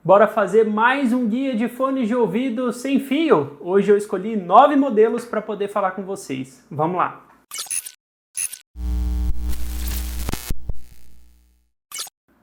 Bora fazer mais um guia de fones de ouvido sem fio? Hoje eu escolhi 9 modelos para poder falar com vocês. Vamos lá!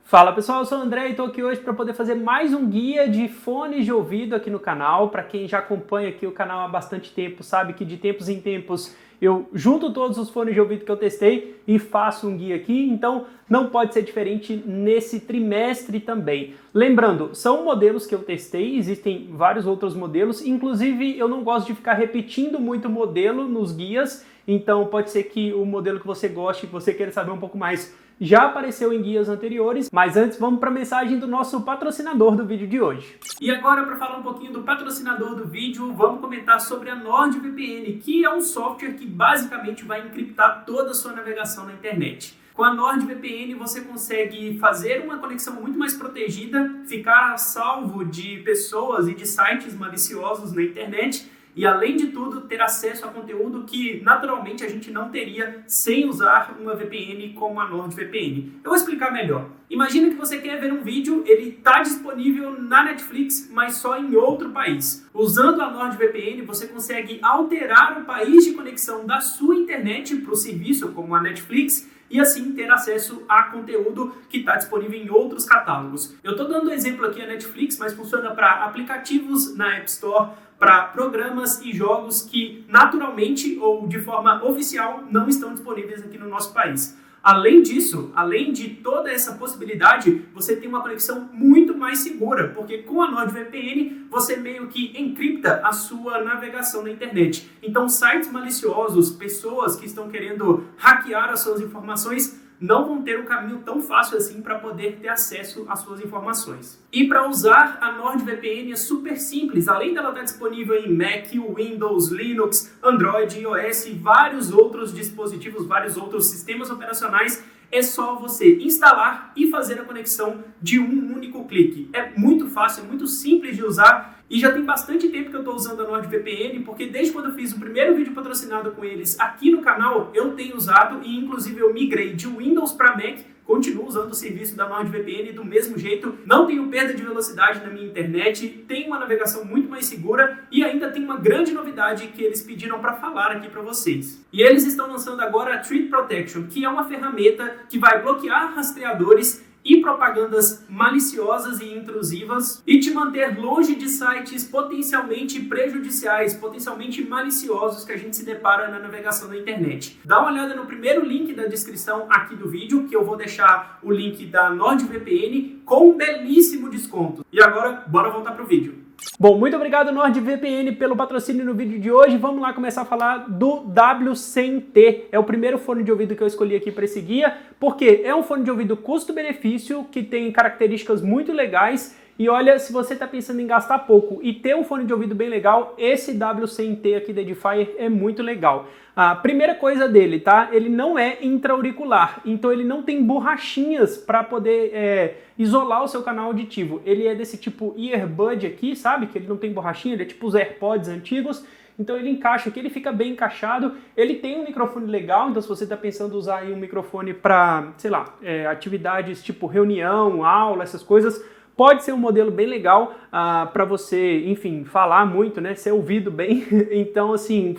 Fala pessoal, eu sou o André e estou aqui hoje para poder fazer mais um guia de fones de ouvido aqui no canal. Para quem já acompanha aqui o canal há bastante tempo, sabe que de tempos em tempos eu junto todos os fones de ouvido que eu testei e faço um guia aqui, então não pode ser diferente nesse trimestre também. Lembrando, são modelos que eu testei, existem vários outros modelos, inclusive eu não gosto de ficar repetindo muito modelo nos guias, então pode ser que o modelo que você goste, que você queira saber um pouco mais, já apareceu em guias anteriores, mas antes vamos para a mensagem do nosso patrocinador do vídeo de hoje. E agora, para falar um pouquinho do patrocinador do vídeo, vamos comentar sobre a NordVPN, que é um software que basicamente vai encriptar toda a sua navegação na internet. Com a NordVPN você consegue fazer uma conexão muito mais protegida, ficar a salvo de pessoas e de sites maliciosos na internet, e além de tudo, ter acesso a conteúdo que naturalmente a gente não teria sem usar uma VPN como a NordVPN. Eu vou explicar melhor. Imagina que você quer ver um vídeo, ele está disponível na Netflix, mas só em outro país. Usando a NordVPN, você consegue alterar o país de conexão da sua internet para o serviço, como a Netflix, e assim ter acesso a conteúdo que está disponível em outros catálogos. Eu estou dando exemplo aqui a Netflix, mas funciona para aplicativos na App Store, para programas e jogos que naturalmente ou de forma oficial não estão disponíveis aqui no nosso país. Além disso, além de toda essa possibilidade, você tem uma conexão muito mais segura, porque com a NordVPN você meio que encripta a sua navegação na internet. Então sites maliciosos, pessoas que estão querendo hackear as suas informações, não vão ter um caminho tão fácil assim para poder ter acesso às suas informações. E para usar a NordVPN é super simples, além dela estar disponível em Mac, Windows, Linux, Android, iOS e vários outros dispositivos, vários outros sistemas operacionais, é só você instalar e fazer a conexão de um único clique. É muito fácil, é muito simples de usar e já tem bastante tempo que eu estou usando a NordVPN, porque desde quando eu fiz o primeiro vídeo patrocinado com eles aqui no canal, eu tenho usado e inclusive eu migrei de Windows para Mac, continuo usando o serviço da NordVPN do mesmo jeito, não tenho perda de velocidade na minha internet, tenho uma navegação muito mais segura e ainda tem uma grande novidade que eles pediram para falar aqui para vocês. E eles estão lançando agora a Threat Protection, que é uma ferramenta que vai bloquear rastreadores e propagandas maliciosas e intrusivas e te manter longe de sites potencialmente prejudiciais, potencialmente maliciosos que a gente se depara na navegação da internet. Dá uma olhada no primeiro link da descrição aqui do vídeo, que eu vou deixar o link da NordVPN com um belíssimo desconto. E agora, bora voltar pro vídeo. Bom, muito obrigado NordVPN pelo patrocínio no vídeo de hoje. Vamos lá começar a falar do W100T. É o primeiro fone de ouvido que eu escolhi aqui para esse guia, porque é um fone de ouvido custo-benefício que tem características muito legais. E olha, se você está pensando em gastar pouco e ter um fone de ouvido bem legal, esse W100T aqui da Edifier é muito legal. A primeira coisa dele, tá? Ele não é intra-auricular, então ele não tem borrachinhas para poder isolar o seu canal auditivo. Ele é desse tipo earbud aqui, sabe? Que ele não tem borrachinha, ele é tipo os AirPods antigos. Então ele encaixa aqui, ele fica bem encaixado. Ele tem um microfone legal, então se você está pensando em usar aí um microfone para, sei lá, atividades tipo reunião, aula, essas coisas, pode ser um modelo bem legal para você, enfim, falar muito, né? Ser ouvido bem. Então, assim,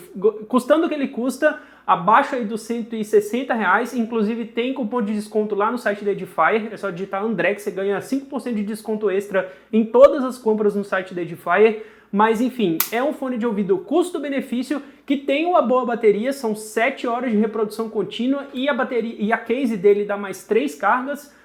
custando o que ele custa, abaixo aí dos R$160, inclusive tem cupom de desconto lá no site da Edifier, é só digitar André que você ganha 5% de desconto extra em todas as compras no site da Edifier. Mas enfim, é um fone de ouvido custo-benefício que tem uma boa bateria, são 7 horas de reprodução contínua e a case dele dá mais 3 cargas.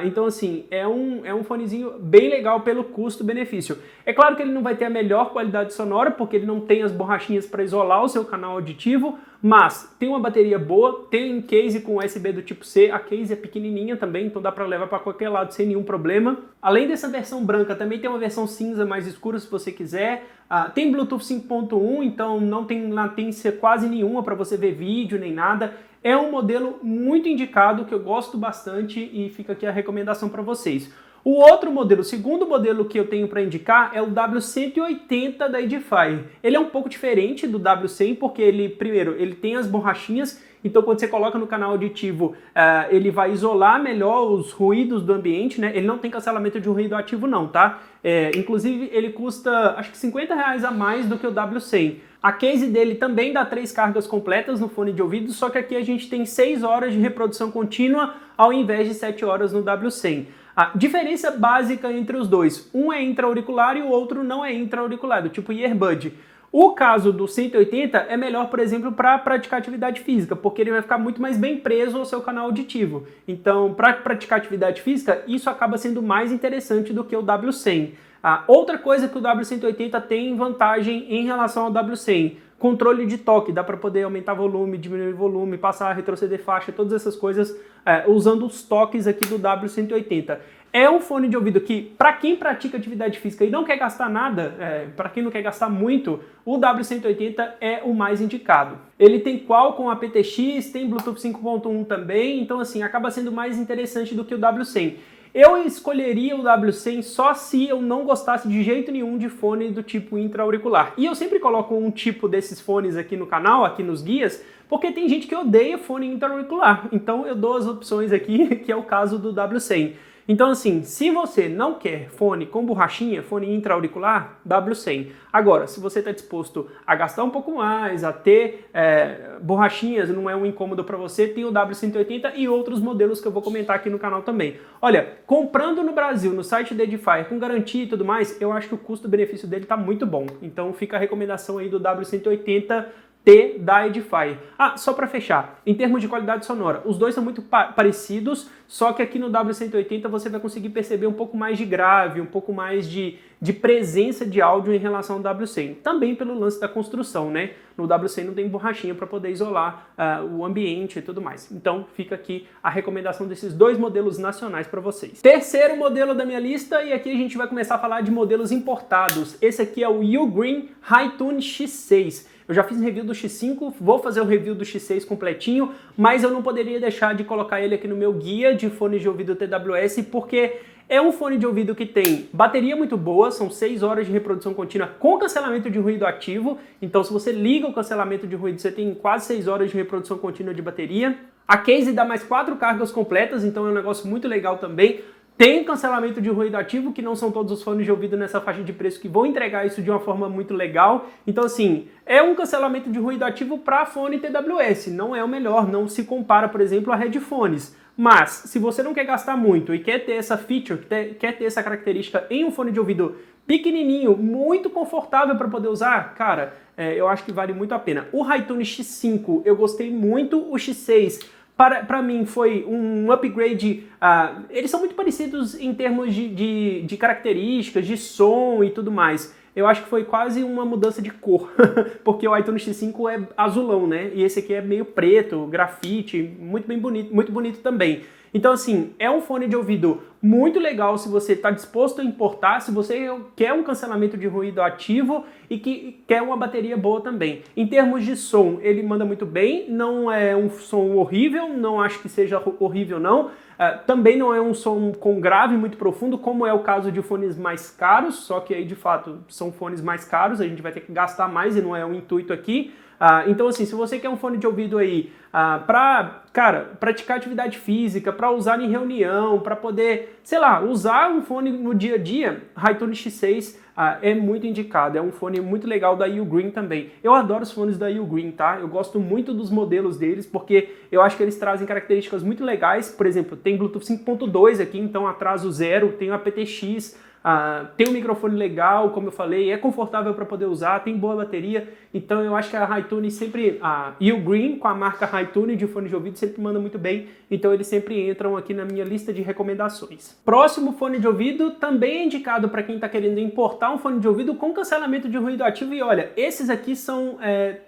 Então assim, é um fonezinho bem legal pelo custo-benefício. É claro que ele não vai ter a melhor qualidade sonora, porque ele não tem as borrachinhas para isolar o seu canal auditivo, mas tem uma bateria boa, tem um case com USB do tipo C, a case é pequenininha também, então dá para levar para qualquer lado sem nenhum problema. Além dessa versão branca, também tem uma versão cinza mais escura se você quiser. Tem Bluetooth 5.1, então não tem latência quase nenhuma para você ver vídeo nem nada. É um modelo muito indicado, que eu gosto bastante e fica aqui a recomendação para vocês. O outro modelo, o segundo modelo que eu tenho para indicar é o W180 da Edifier. Ele é um pouco diferente do W100 porque ele, primeiro, ele tem as borrachinhas Então quando você coloca no canal auditivo, ele vai isolar melhor os ruídos do ambiente, né? Ele não tem cancelamento de ruído ativo não, tá? Inclusive ele custa acho que R$50 a mais do que o W100. A case dele também dá 3 cargas completas no fone de ouvido, só que aqui a gente tem 6 horas de reprodução contínua ao invés de 7 horas no W100. A diferença básica entre os dois, um é intra-auricular e o outro não é intra-auricular, do tipo earbud. O caso do 180 é melhor, por exemplo, para praticar atividade física, porque ele vai ficar muito mais bem preso ao seu canal auditivo. Então, para praticar atividade física, isso acaba sendo mais interessante do que o W100. Outra coisa que o W180 tem vantagem em relação ao W100, controle de toque, dá para poder aumentar volume, diminuir volume, passar, retroceder faixa, todas essas coisas usando os toques aqui do W180. É um fone de ouvido que, para quem pratica atividade física e não quer gastar nada, para quem não quer gastar muito, o W180 é o mais indicado. Ele tem Qualcomm aptX, tem Bluetooth 5.1 também, então assim, acaba sendo mais interessante do que o W100. Eu escolheria o W100 só se eu não gostasse de jeito nenhum de fone do tipo intra-auricular. E eu sempre coloco um tipo desses fones aqui no canal, aqui nos guias, porque tem gente que odeia fone intra-auricular. Então eu dou as opções aqui, que é o caso do W100. Então assim, se você não quer fone com borrachinha, fone intra-auricular, W100. Agora, se você está disposto a gastar um pouco mais, a ter borrachinhas, não é um incômodo para você, tem o W180 e outros modelos que eu vou comentar aqui no canal também. Olha, comprando no Brasil, no site da Edifier, com garantia e tudo mais, eu acho que o custo-benefício dele está muito bom. Então fica a recomendação aí do W180 T da Edifier. Só para fechar, em termos de qualidade sonora, os dois são muito parecidos, só que aqui no W180 você vai conseguir perceber um pouco mais de grave, um pouco mais de presença de áudio em relação ao W100. Também pelo lance da construção, né? No W100 não tem borrachinha para poder isolar o ambiente e tudo mais. Então fica aqui a recomendação desses dois modelos nacionais para vocês. Terceiro modelo da minha lista, e aqui a gente vai começar a falar de modelos importados. Esse aqui é o Ugreen Hi-Tune X6. Eu já fiz um review do X5, vou fazer o review do X6 completinho, mas eu não poderia deixar de colocar ele aqui no meu guia de fones de ouvido TWS, porque é um fone de ouvido que tem bateria muito boa, são 6 horas de reprodução contínua com cancelamento de ruído ativo, então se você liga o cancelamento de ruído, você tem quase 6 horas de reprodução contínua de bateria. A case dá mais 4 cargas completas, então é um negócio muito legal também. Tem cancelamento de ruído ativo, que não são todos os fones de ouvido nessa faixa de preço que vão entregar isso de uma forma muito legal. Então assim, é um cancelamento de ruído ativo para fone TWS, não é o melhor, não se compara, por exemplo, a headphones. Mas, se você não quer gastar muito e quer ter essa feature, quer ter essa característica em um fone de ouvido pequenininho, muito confortável para poder usar, cara, eu acho que vale muito a pena. O Hi-Tune X5 eu gostei muito, o X6 para mim foi um upgrade, eles são muito parecidos em termos de características, de som e tudo mais. Eu acho que foi quase uma mudança de cor, porque o iTunes X5 é azulão, né? E esse aqui é meio preto, grafite, muito bem bonito, muito bonito também. Então assim, é um fone de ouvido muito legal se você está disposto a importar, se você quer um cancelamento de ruído ativo e que quer uma bateria boa também. Em termos de som, ele manda muito bem, não é um som horrível, não acho que seja horrível não. Também não é um som com grave muito profundo, como é o caso de fones mais caros, só que aí de fato são fones mais caros, a gente vai ter que gastar mais e não é o intuito aqui. Então assim, se você quer um fone de ouvido aí para, cara, praticar atividade física, para usar em reunião, para poder, sei lá, usar um fone no dia a dia, Hi-Tune X6 é muito indicado, é um fone muito legal da Ugreen também. Eu adoro os fones da Ugreen, tá? Eu gosto muito dos modelos deles, porque eu acho que eles trazem características muito legais. Por exemplo, tem Bluetooth 5.2 aqui, então atraso zero, tem o aptX, tem um microfone legal, como eu falei, é confortável para poder usar, tem boa bateria, então eu acho que a Hi-Tune sempre, a Ugreen com a marca Hi-Tune de fone de ouvido sempre manda muito bem, então eles sempre entram aqui na minha lista de recomendações. Próximo fone de ouvido também é indicado para quem está querendo importar um fone de ouvido com cancelamento de ruído ativo, e olha, esses aqui são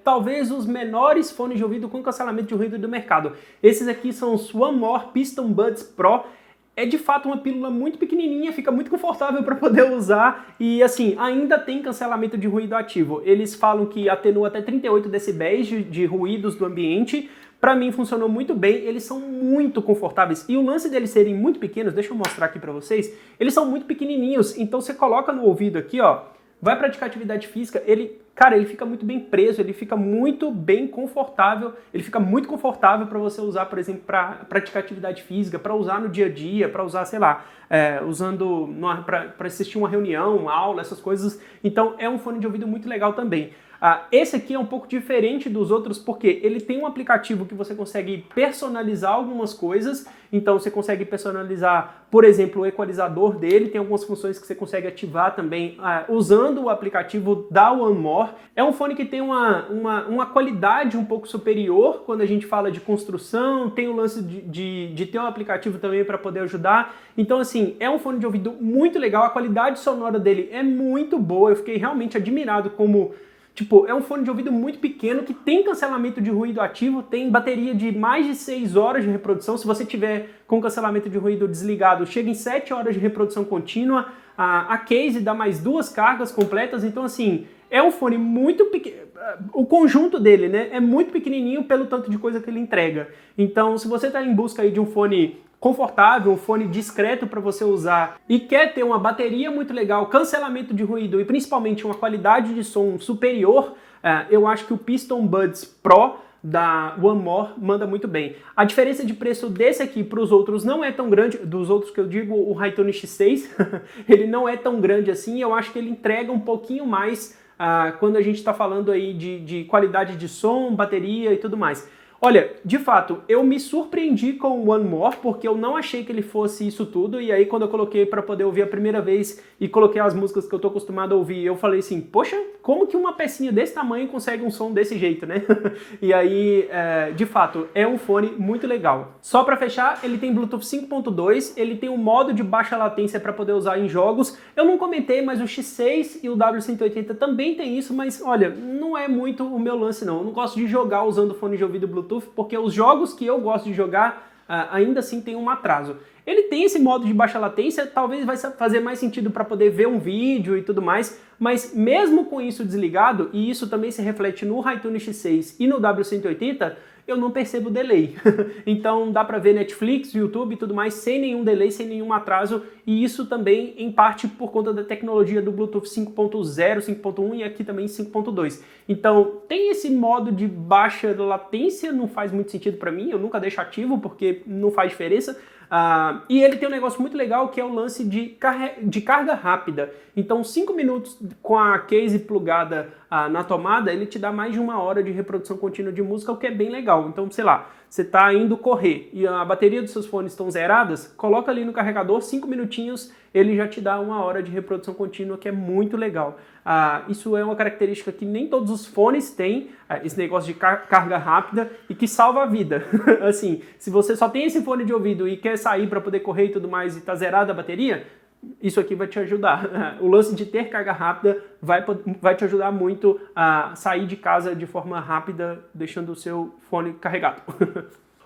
talvez os menores fones de ouvido com cancelamento de ruído do mercado. Esses aqui são os One More Piston Buds Pro. É de fato uma pílula muito pequenininha, fica muito confortável para poder usar e assim, ainda tem cancelamento de ruído ativo. Eles falam que atenua até 38 decibéis de ruídos do ambiente. Para mim funcionou muito bem, eles são muito confortáveis. E o lance deles serem muito pequenos, deixa eu mostrar aqui para vocês, eles são muito pequenininhos, então você coloca no ouvido aqui, ó, vai praticar atividade física, cara, ele fica muito bem preso, ele fica muito bem confortável, ele fica muito confortável para você usar, por exemplo, para praticar atividade física, para usar no dia a dia, para usar, sei lá, usando para assistir uma reunião, uma aula, essas coisas. Então é um fone de ouvido muito legal também. Esse aqui é um pouco diferente dos outros porque ele tem um aplicativo que você consegue personalizar algumas coisas. Então você consegue personalizar, por exemplo, o equalizador dele. Tem algumas funções que você consegue ativar também usando o aplicativo da One More. É um fone que tem uma qualidade um pouco superior quando a gente fala de construção. Tem o lance de ter um aplicativo também para poder ajudar. Então assim, é um fone de ouvido muito legal. A qualidade sonora dele é muito boa. Eu fiquei realmente admirado como... Tipo, é um fone de ouvido muito pequeno que tem cancelamento de ruído ativo, tem bateria de mais de 6 horas de reprodução. Se você tiver com cancelamento de ruído desligado, chega em 7 horas de reprodução contínua. A case dá mais 2 cargas completas, então assim, é um fone muito pequeno. O conjunto dele, né, é muito pequenininho pelo tanto de coisa que ele entrega. Então, se você está em busca aí de um fone confortável, um fone discreto para você usar e quer ter uma bateria muito legal, cancelamento de ruído e principalmente uma qualidade de som superior, eu acho que o Piston Buds Pro da One More manda muito bem. A diferença de preço desse aqui para os outros não é tão grande, dos outros que eu digo, o Hi-Tone X6, ele não é tão grande assim, eu acho que ele entrega um pouquinho mais quando a gente está falando aí de qualidade de som, bateria e tudo mais. Olha, de fato, eu me surpreendi com o One More, porque eu não achei que ele fosse isso tudo, e aí quando eu coloquei para poder ouvir a primeira vez e coloquei as músicas que eu tô acostumado a ouvir, eu falei assim, poxa, como que uma pecinha desse tamanho consegue um som desse jeito, né? E aí, de fato, é um fone muito legal. Só para fechar, ele tem Bluetooth 5.2, ele tem um modo de baixa latência para poder usar em jogos. Eu não comentei, mas o X6 e o W180 também tem isso, mas olha, não é muito o meu lance não. Eu não gosto de jogar usando fone de ouvido Bluetooth, porque os jogos que eu gosto de jogar ainda assim tem um atraso. Ele tem esse modo de baixa latência, talvez vai fazer mais sentido para poder ver um vídeo e tudo mais, mas mesmo com isso desligado, e isso também se reflete no Hi-Tone X6 e no W180, eu não percebo delay. Então dá para ver Netflix, YouTube e tudo mais sem nenhum delay, sem nenhum atraso, e isso também em parte por conta da tecnologia do Bluetooth 5.0, 5.1 e aqui também 5.2. Então tem esse modo de baixa latência, não faz muito sentido para mim, eu nunca deixo ativo porque não faz diferença. E ele tem um negócio muito legal que é o lance de carga rápida. Então 5 minutos com a case plugada na tomada, ele te dá mais de 1 hora de reprodução contínua de música, o que é bem legal. Então, sei lá, você está indo correr e a bateria dos seus fones estão zeradas, coloca ali no carregador, 5 minutinhos, ele já te dá 1 hora de reprodução contínua, que é muito legal. Isso é uma característica que nem todos os fones têm, esse negócio de carga rápida e que salva a vida. Assim, se você só tem esse fone de ouvido e quer sair para poder correr e tudo mais e tá zerada a bateria, isso aqui vai te ajudar. O lance de ter carga rápida vai te ajudar muito a sair de casa de forma rápida, deixando o seu fone carregado.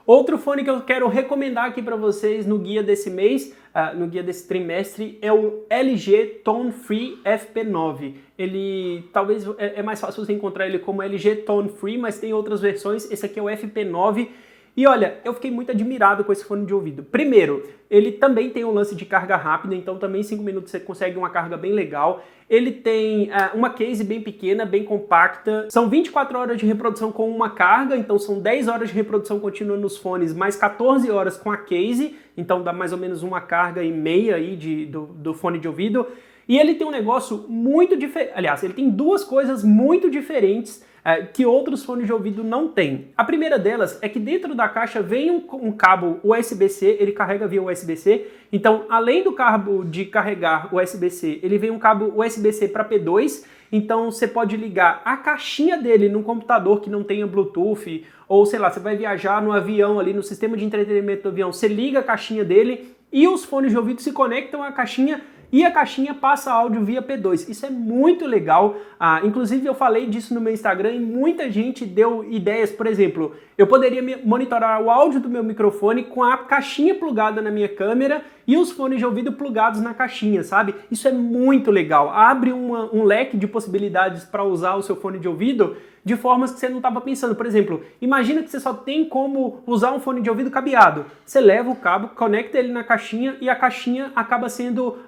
Outro fone que eu quero recomendar aqui para vocês no guia desse mês, no guia desse trimestre, é o LG Tone Free FP9. Ele, talvez é mais fácil você encontrar ele como LG Tone Free, mas tem outras versões. Esse aqui é o FP9. E olha, eu fiquei muito admirado com esse fone de ouvido. Primeiro, ele também tem um lance de carga rápida, então também em 5 minutos você consegue uma carga bem legal. Ele tem uma case bem pequena, bem compacta. São 24 horas de reprodução com uma carga, então são 10 horas de reprodução contínua nos fones, mais 14 horas com a case, então dá mais ou menos 1,5 aí do fone de ouvido. E ele tem um negócio muito diferente, aliás, ele tem 2 coisas muito diferentes que outros fones de ouvido não têm. A primeira delas é que dentro da caixa vem um cabo USB-C, ele carrega via USB-C, então além do cabo de carregar USB-C, ele vem um cabo USB-C para P2, então você pode ligar a caixinha dele num computador que não tenha Bluetooth, ou sei lá, você vai viajar no avião ali, no sistema de entretenimento do avião, você liga a caixinha dele e os fones de ouvido se conectam à caixinha e a caixinha passa áudio via P2. Isso é muito legal. Inclusive eu falei disso no meu Instagram e muita gente deu ideias. Por exemplo, eu poderia monitorar o áudio do meu microfone com a caixinha plugada na minha câmera e os fones de ouvido plugados na caixinha, sabe? Isso é muito legal, abre um leque de possibilidades para usar o seu fone de ouvido de formas que você não estava pensando. Por exemplo, imagina que você só tem como usar um fone de ouvido cabeado. Você leva o cabo, conecta ele na caixinha e a caixinha acaba sendo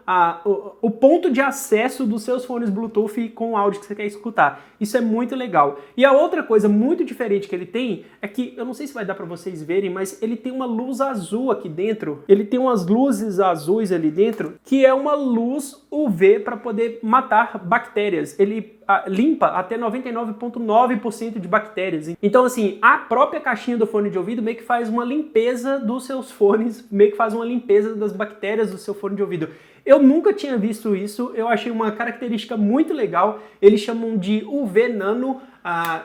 o ponto de acesso dos seus fones Bluetooth com o áudio que você quer escutar. Isso é muito legal. E a outra coisa muito diferente que ele tem é que, eu não sei se vai dar para vocês verem, mas ele tem uma luz azul aqui dentro. Ele tem umas luzes azuis ali dentro, que é uma luz UV para poder matar bactérias. Ele limpa até 99,9% de bactérias. Então, assim, a própria caixinha do fone de ouvido meio que faz uma limpeza dos seus fones, meio que faz uma limpeza das bactérias do seu fone de ouvido. Eu nunca tinha visto isso, eu achei uma característica muito legal, eles chamam de UV Nano,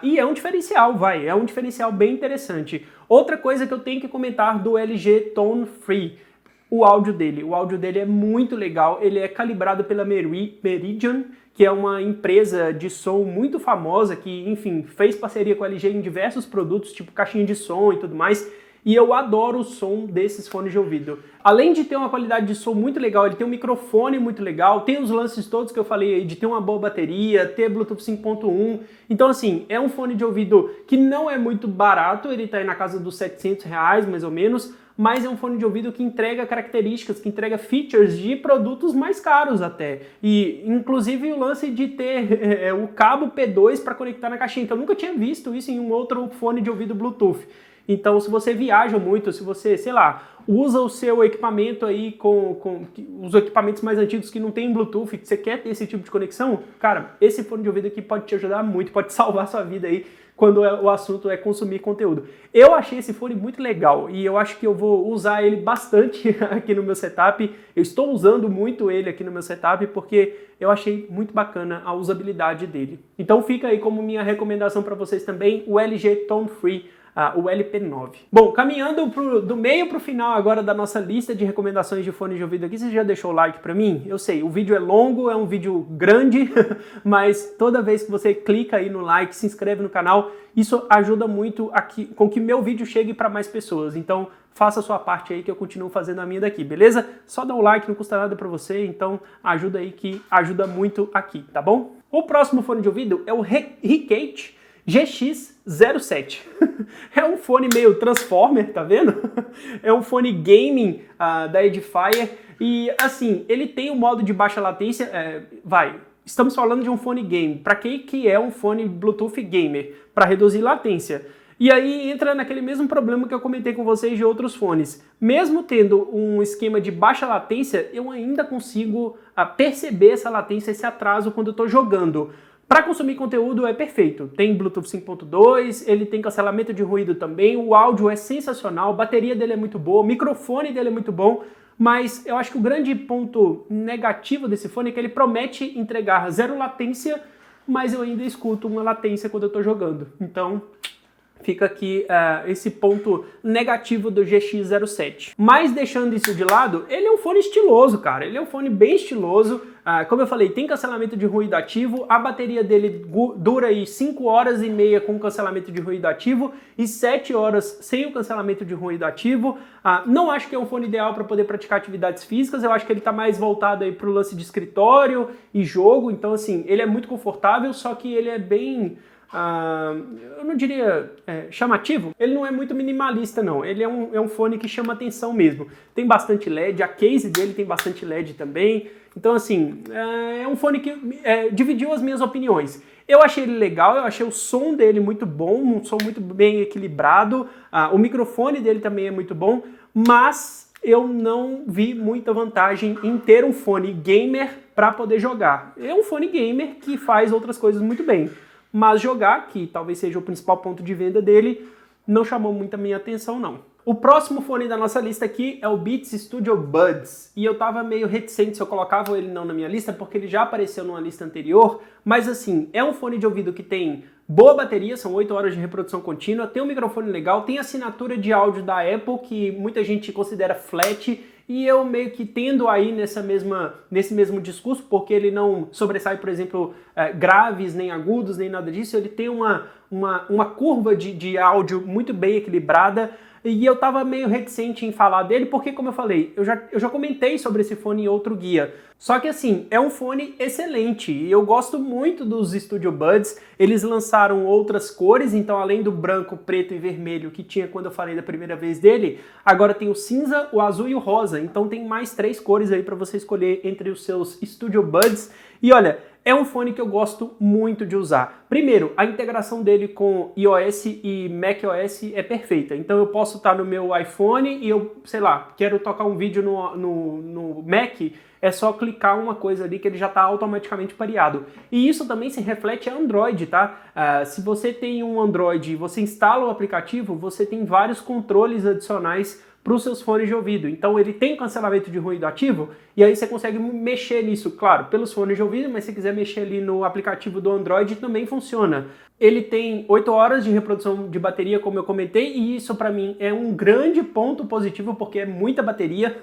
e é um diferencial, é um diferencial bem interessante. Outra coisa que eu tenho que comentar do LG Tone Free, o áudio dele é muito legal, ele é calibrado pela Meridian, que é uma empresa de som muito famosa, que, enfim, fez parceria com a LG em diversos produtos, tipo caixinha de som e tudo mais, e eu adoro o som desses fones de ouvido. Além de ter uma qualidade de som muito legal, ele tem um microfone muito legal, tem os lances todos que eu falei aí, de ter uma boa bateria, ter Bluetooth 5.1, então assim, é um fone de ouvido que não é muito barato, ele tá aí na casa dos R$700, mais ou menos, mas é um fone de ouvido que entrega características, que entrega features de produtos mais caros até. E, inclusive, o lance de ter o cabo P2 para conectar na caixinha. Então, eu nunca tinha visto isso em um outro fone de ouvido Bluetooth. Então, se você viaja muito, se você, sei lá, usa o seu equipamento aí com os equipamentos mais antigos que não tem Bluetooth, que você quer ter esse tipo de conexão, cara, esse fone de ouvido aqui pode te ajudar muito, pode salvar a sua vida aí, quando o assunto é consumir conteúdo. Eu achei esse fone muito legal e eu acho que eu vou usar ele bastante aqui no meu setup. Eu estou usando muito ele aqui no meu setup porque eu achei muito bacana a usabilidade dele. Então fica aí como minha recomendação para vocês também, o LG Tone Free, o LP9. Bom, caminhando do meio para o final agora da nossa lista de recomendações de fone de ouvido aqui, você já deixou o like para mim? Eu sei, o vídeo é longo, é um vídeo grande, mas toda vez que você clica aí no like, se inscreve no canal, isso ajuda muito com que meu vídeo chegue para mais pessoas. Então, faça a sua parte aí que eu continuo fazendo a minha daqui, beleza? Só dá um like, não custa nada para você, então ajuda aí que ajuda muito aqui, tá bom? O próximo fone de ouvido é o Recate GX07. É um fone meio Transformer, tá vendo? É um fone gaming da Edifier e assim, ele tem um modo de baixa latência, estamos falando de um fone game, para que é um fone Bluetooth gamer? Para reduzir latência. E aí entra naquele mesmo problema que eu comentei com vocês de outros fones. Mesmo tendo um esquema de baixa latência, eu ainda consigo perceber essa latência, esse atraso quando eu estou jogando. Para consumir conteúdo é perfeito, tem Bluetooth 5.2, ele tem cancelamento de ruído também, o áudio é sensacional, a bateria dele é muito boa, o microfone dele é muito bom, mas eu acho que o grande ponto negativo desse fone é que ele promete entregar zero latência, mas eu ainda escuto uma latência quando eu estou jogando. Então fica aqui esse ponto negativo do GX07. Mas deixando isso de lado, ele é um fone estiloso, cara. Ele é um fone bem estiloso. Como eu falei, tem cancelamento de ruído ativo. A bateria dele dura aí 5 horas e meia com cancelamento de ruído ativo e 7 horas sem o cancelamento de ruído ativo. Não acho que é um fone ideal para poder praticar atividades físicas. Eu acho que ele está mais voltado aí para o lance de escritório e jogo. Então, assim, ele é muito confortável, só que ele é bem... eu não diria chamativo, ele não é muito minimalista não, ele é um fone que chama atenção mesmo, tem bastante LED, a case dele tem bastante LED também, então assim, é um fone que dividiu as minhas opiniões. Eu achei ele legal, eu achei o som dele muito bom, um som muito bem equilibrado, o microfone dele também é muito bom, mas eu não vi muita vantagem em ter um fone gamer para poder jogar. É um fone gamer que faz outras coisas muito bem. Mas jogar, que talvez seja o principal ponto de venda dele, não chamou muito a minha atenção não. O próximo fone da nossa lista aqui é o Beats Studio Buds, e eu tava meio reticente se eu colocava ele não na minha lista, porque ele já apareceu numa lista anterior, mas assim, é um fone de ouvido que tem boa bateria, são 8 horas de reprodução contínua, tem um microfone legal, tem assinatura de áudio da Apple, que muita gente considera flat, e eu meio que tendo aí nesse mesmo discurso, porque ele não sobressai, por exemplo, graves, nem agudos, nem nada disso, ele tem uma curva de áudio muito bem equilibrada. e eu tava meio reticente em falar dele, porque como eu falei, eu já comentei sobre esse fone em outro guia. Só que assim, é um fone excelente e eu gosto muito dos Studio Buds. Eles lançaram outras cores, então além do branco, preto e vermelho que tinha quando eu falei da primeira vez dele, agora tem o cinza, o azul e o rosa. Então tem mais 3 cores aí para você escolher entre os seus Studio Buds. E olha, é um fone que eu gosto muito de usar. Primeiro, a integração dele com iOS e macOS é perfeita. Então eu posso estar no meu iPhone e eu, sei lá, quero tocar um vídeo no Mac, é só clicar uma coisa ali que ele já está automaticamente pareado. E isso também se reflete a Android, tá? Se você tem um Android e você instala o aplicativo, você tem vários controles adicionais para os seus fones de ouvido. Então ele tem cancelamento de ruído ativo e aí você consegue mexer nisso, claro, pelos fones de ouvido, mas se quiser mexer ali no aplicativo do Android também funciona. Ele tem 8 horas de reprodução de bateria, como eu comentei, e isso para mim é um grande ponto positivo porque é muita bateria.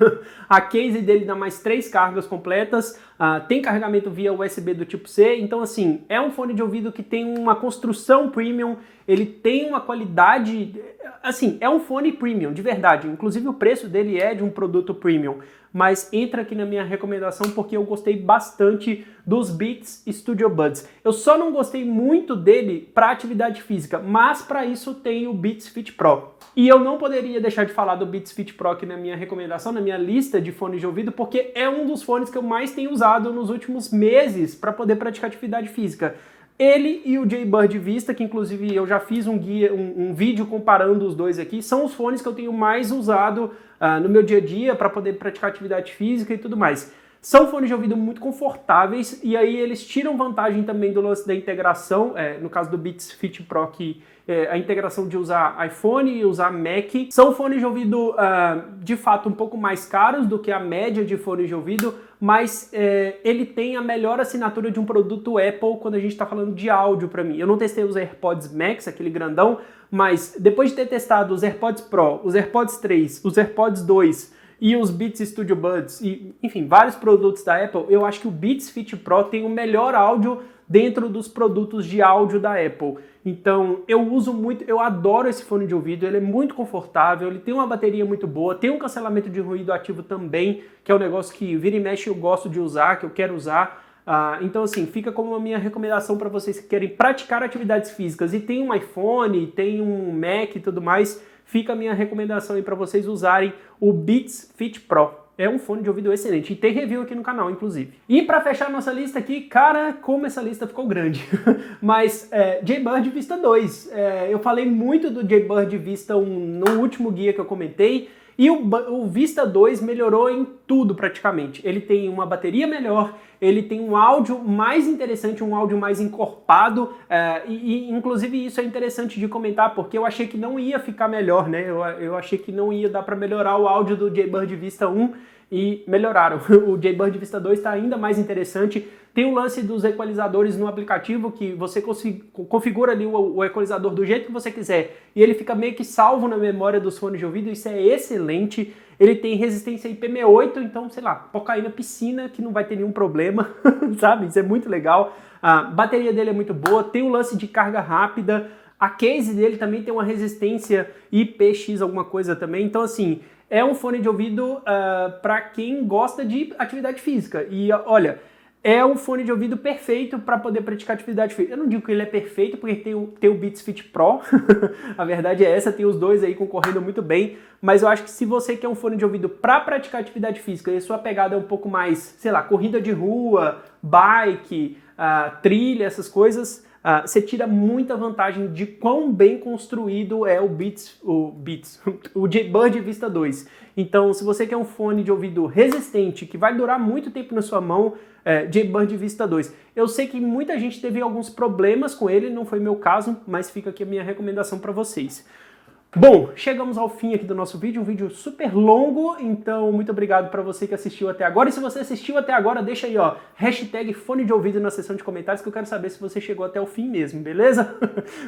A case dele dá mais 3 cargas completas, tem carregamento via USB do tipo C, então assim, é um fone de ouvido que tem uma construção premium, ele tem uma qualidade, assim, é um fone premium, de verdade, inclusive o preço dele é de um produto premium, mas entra aqui na minha recomendação porque eu gostei bastante dos Beats Studio Buds. Eu só não gostei muito dele para atividade física, mas para isso tem o Beats Fit Pro. E eu não poderia deixar de falar do Beats Fit Pro aqui na minha recomendação, na minha lista de fones de ouvido, porque é um dos fones que eu mais tenho usado nos últimos meses para poder praticar atividade física. Ele e o Jaybird Vista, que inclusive eu já fiz um vídeo comparando os dois aqui, são os fones que eu tenho mais usado no meu dia a dia para poder praticar atividade física e tudo mais. São fones de ouvido muito confortáveis e aí eles tiram vantagem também do lance da integração, no caso do Beats Fit Pro, que a integração de usar iPhone e usar Mac. São fones de ouvido de fato um pouco mais caros do que a média de fones de ouvido, mas ele tem a melhor assinatura de um produto Apple quando a gente está falando de áudio para mim. Eu não testei os AirPods Max, aquele grandão, mas depois de ter testado os AirPods Pro, os AirPods 3, os AirPods 2 e os Beats Studio Buds, e, enfim, vários produtos da Apple, eu acho que o Beats Fit Pro tem o melhor áudio dentro dos produtos de áudio da Apple. Então, eu uso muito, eu adoro esse fone de ouvido, ele é muito confortável, ele tem uma bateria muito boa, tem um cancelamento de ruído ativo também, que é um negócio que vira e mexe eu gosto de usar, que eu quero usar. Então, assim, fica como a minha recomendação para vocês que querem praticar atividades físicas e tem um iPhone, tem um Mac e tudo mais, fica a minha recomendação aí para vocês usarem o Beats Fit Pro. É um fone de ouvido excelente e tem review aqui no canal, inclusive. E para fechar nossa lista aqui, cara, como essa lista ficou grande. Mas Jaybird Vista 2. Eu falei muito do Jaybird Vista 1 no último guia que eu comentei. E o Vista 2 melhorou em tudo praticamente. Ele tem uma bateria melhor, ele tem um áudio mais interessante, um áudio mais encorpado, e inclusive isso é interessante de comentar, porque eu achei que não ia ficar melhor, né? Eu achei que não ia dar para melhorar o áudio do Jaybird Vista 1 e melhoraram. O Jaybird Vista 2 está ainda mais interessante. Tem o lance dos equalizadores no aplicativo, que você configura ali o equalizador do jeito que você quiser e ele fica meio que salvo na memória dos fones de ouvido, isso é excelente. Ele tem resistência IP68, então, sei lá, pode cair na piscina que não vai ter nenhum problema, sabe? Isso é muito legal. A bateria dele é muito boa, tem o lance de carga rápida, a case dele também tem uma resistência IPX alguma coisa também, então assim, é um fone de ouvido para quem gosta de atividade física. E olha, é um fone de ouvido perfeito para poder praticar atividade física. Eu não digo que ele é perfeito, porque tem o Beats Fit Pro, a verdade é essa, tem os dois aí concorrendo muito bem, mas eu acho que se você quer um fone de ouvido para praticar atividade física e a sua pegada é um pouco mais, sei lá, corrida de rua, bike, trilha, essas coisas, você tira muita vantagem de quão bem construído é o Jaybird Vista 2. Então, se você quer um fone de ouvido resistente, que vai durar muito tempo na sua mão, Jaybird Vista 2. Eu sei que muita gente teve alguns problemas com ele, não foi meu caso, mas fica aqui a minha recomendação para vocês. Bom, chegamos ao fim aqui do nosso vídeo, um vídeo super longo, então muito obrigado para você que assistiu até agora. E se você assistiu até agora, deixa aí, ó, hashtag fone de ouvido na seção de comentários que eu quero saber se você chegou até o fim mesmo, beleza?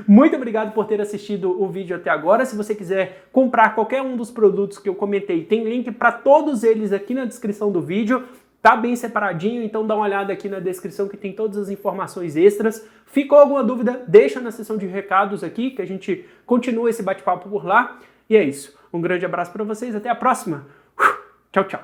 Muito obrigado por ter assistido o vídeo até agora. Se você quiser comprar qualquer um dos produtos que eu comentei, tem link para todos eles aqui na descrição do vídeo. Tá bem separadinho, então dá uma olhada aqui na descrição que tem todas as informações extras. Ficou alguma dúvida? Deixa na seção de recados aqui, que a gente continua esse bate-papo por lá. E é isso. Um grande abraço para vocês, até a próxima. Tchau, tchau.